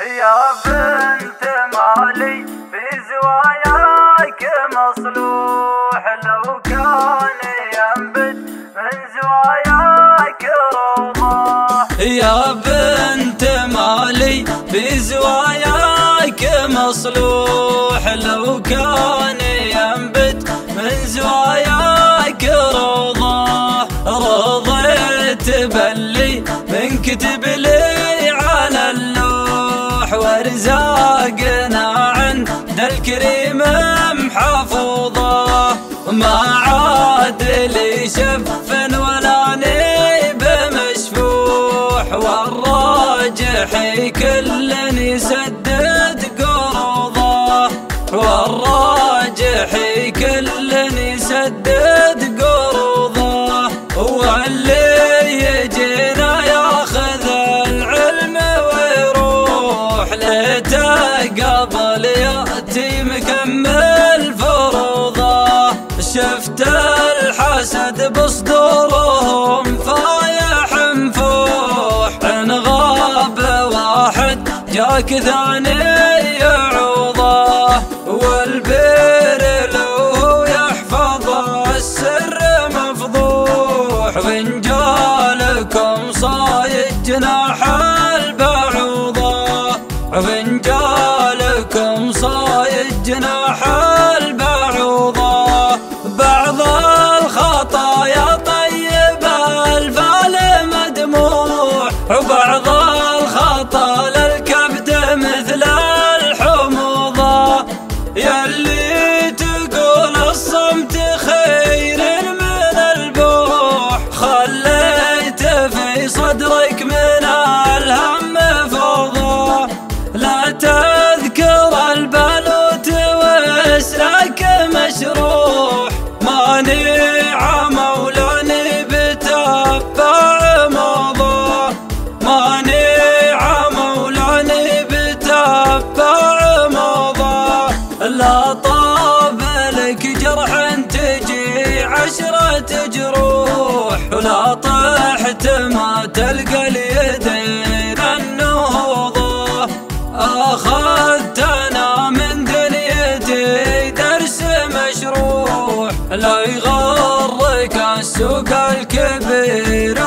يا بنت مالي في زواياك مصلوح، لو كان ينبت من زواياك روضة. يا بنت مالي في زواياك مصلوح، لو كان ينبت من زواياك روضة. رضيت بلي من كتب لي على اللوح، وارزاقنا عند الكريم محفوظة. ما عاد لي شف ولا نيب مشفوح، والراجح كل يسدد قروضه، والراجح كل يسدد قروضه. واللي يجينا ياخذ العلم ويروح، ليته قبل يأتي مكمل فروضه. شفت الحسد بصدورهم فايح مفوح، إن غاب واحد جاك ثاني يعوضه. والبير لو يحفظ السر مفضوح، وإن جالكم صايد جناح البعوضة، وإن جالكم صايد جناح البعوضة. بعض الخطايا طيب الفال مدموح، وبعض الخطا للكبد مثل الحموضة. يلي تقول الصمت خير من البوح، خليت في صدرك من الهم فوضى. لا تذكر البلوت واسرك مشروح، مانع مولاني بتبع موضوع، مانع مولاني بتبع موضوع. لا طاب لك جرح تجي 10 جروح، ولا طحت ما تلقى اليدين النهوضة. أخذت أنا من دنيتي درس مشروح، لا يغرك السوق الكبير